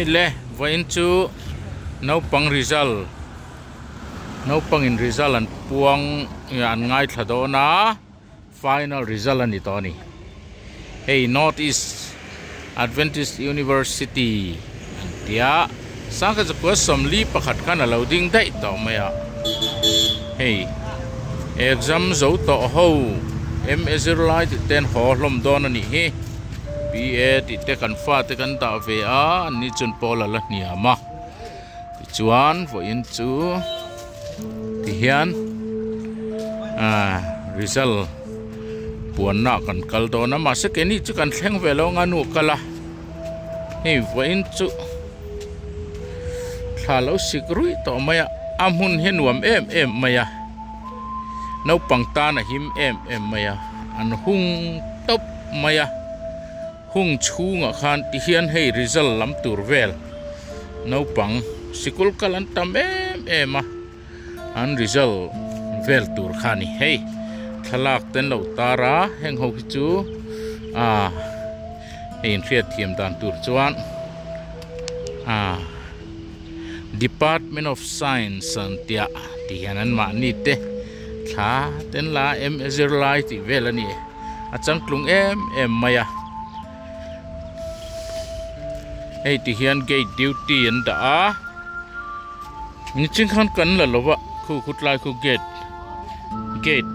le vain chu no pang result no pang in result an puang an ngai thadona final result ani to ni hey Northeast Adventist University tia sangka jakwa somli pakhat kana loading dai to maya hey exam zo to ho MSRLite ten ho hlom don ani he PA ti te kan fa te kan ta ve a ni chun pola la niama chuan vo in chu ti hian result puan na kan kal do na ma se ke ni chu kan thleng ve lo nga nu kala hei vo in chu thalo sikrui to maya amun henuam em maya no pangta na him em maya an hung top maya hung chunga khan ti hian hei result lam tur vel no pang sikul kalan tam em an result vel tur khani hei thalak ten lo tara heng ho chu in riat thiam dan tur chuan Department of Science an tia ti hian ma ni te tha ten la MSRLite ti vel ani achang tlung em maya hey ti hian gate duty an da ni ching khan kan la lowa khu khutlai khu gate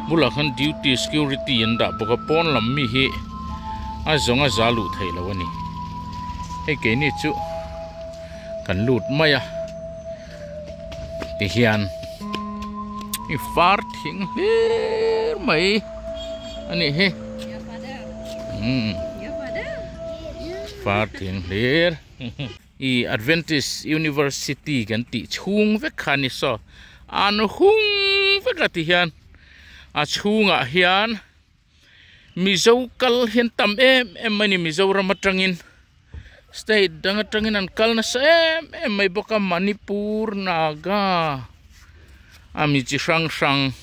bula khan duty security an da boka pon lam mi hi a zonga zalu thei lawani hey ke ni chu kan lut maya ti hian i far thing ler mai ani he far thing ler i Adventist University kan ti chung ve khani so an hung ve ka ti hian a chunga hian mizo kal hian tam em mani mizo ramatangin state dang atangin an kal na sa em mai boka Manipur Naga ami chi sang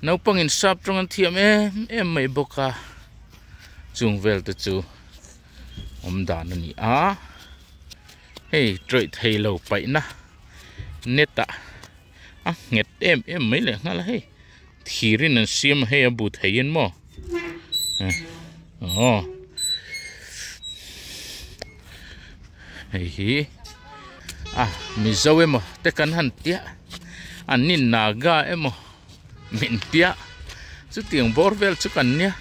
no pangin sap trong an thiam em mai boka chung vel te chu dan ani hey troi thei lo pai na neta nget em mai le ngala hey thirin an siam hey abu thein mo hey hi mi zo emo te kan han tia anin Naga emo min tia chu tiang borvel chu kan nia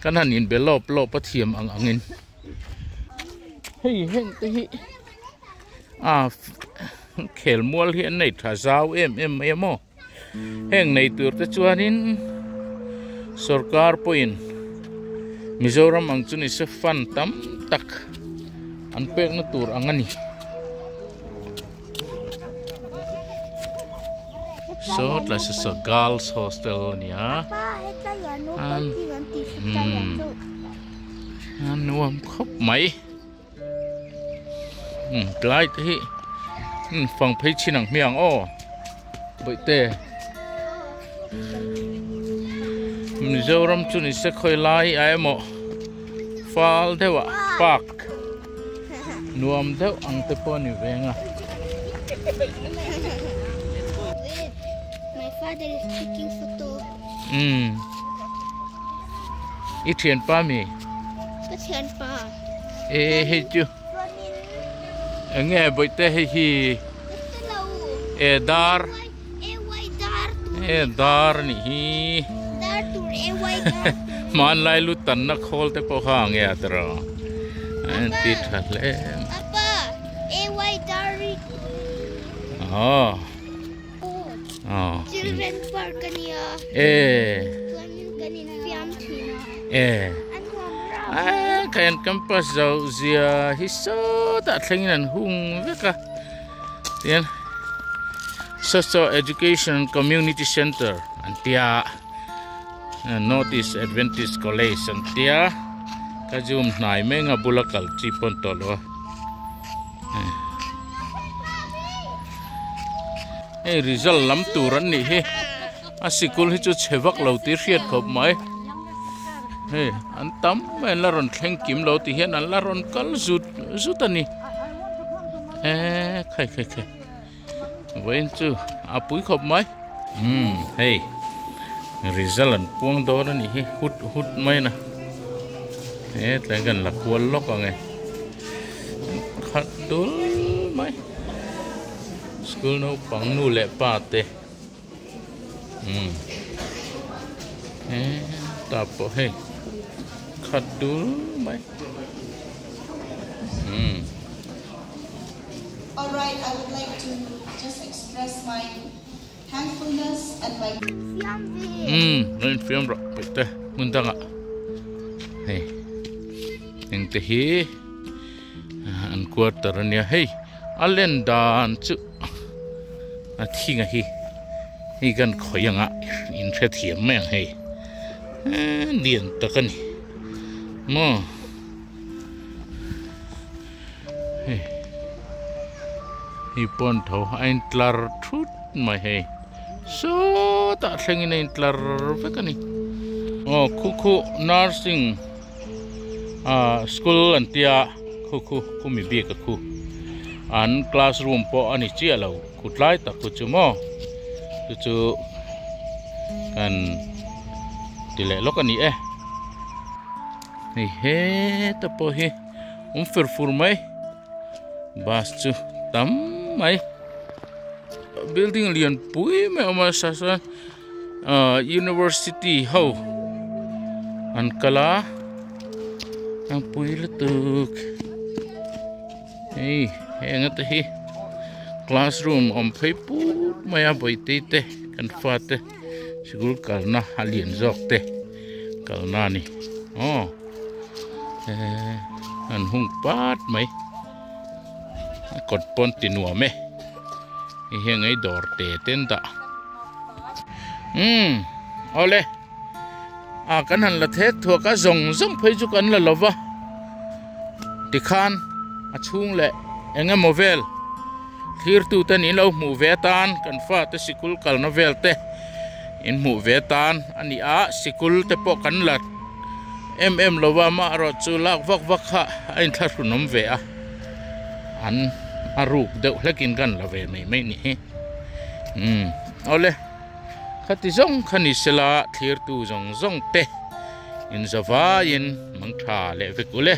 kan han in belop lo pathiam angin hey heng te hi khel mual hi an nei tha zau em mo heng nei tur te chuanin sarkar poin Mizoram ang chuni se fan tam tak an pek na tur angani so that's a girls hostel niya an nuam khop mai glai te hi phang phei chinang miang boi te Mizoram chuni se khoi lai aimo fal dewa park nuam deu ang te poni venga my father is taking photo I thian pa mi ka thian pa he chu nge boi te hi dar ni hi man lai lu tan na khol te po hang ya tro ti thale apa dari children park kania kanin fiam thina kayan campus zau zia hiso ta thlengin hung veka tian Social Education and Community Center antia Northeast Adventist College antia kajum nai menga bulakal chipon tolo result lam turan ni he asikul hi chu chewak lo ti riat khop mai hey an tam men la ron thleng kim lo ti hian an la ron kal zut ani khai wen chu apui khop mai hey result an puang do ni hi hut mai na tleng kan la kwal lok ange khat dul mai school no pang nu le pa te ta po hey khat dul mai All right, I would like to just express my thankfulness and my nên phim rồi te mun tang a hey eng te hi an quarter ania hey alen dan chu a thinga hi gan khoyanga in the thiam me hey nian ta kan mo hey hi pon tho ein tlar thut mai hey so ta thlengin ein tlar vekani khu nursing school antia khu mi bi ka khu an classroom po ani chia lo khutlai ta khu chu mo chu kan tile lokani ni he ta po hi fer mai bas chu tam mai building lian pui me oma sa university ho an kala ang pui lutuk hey engat hi classroom om phei pu maya boi te kan fa te sigul kalna halien jok te kalna ni an hung pat mai kot pon tinua me hiang ai dor te ten da ole kan han la the thua ka zong phei ju kan la lova ti khan a chung le enga movel thir tu tan in lo mu ve tan kan fa te sikul kal novel te in mu ve tan ani a sikul te po kan lat lova ma ro chu lak vak kha ain thar nom ve a an aruk deuh hlekin kan la ve mai ni ole khati zong khani sela thir tu zong te in zawa in mang tha le ve kule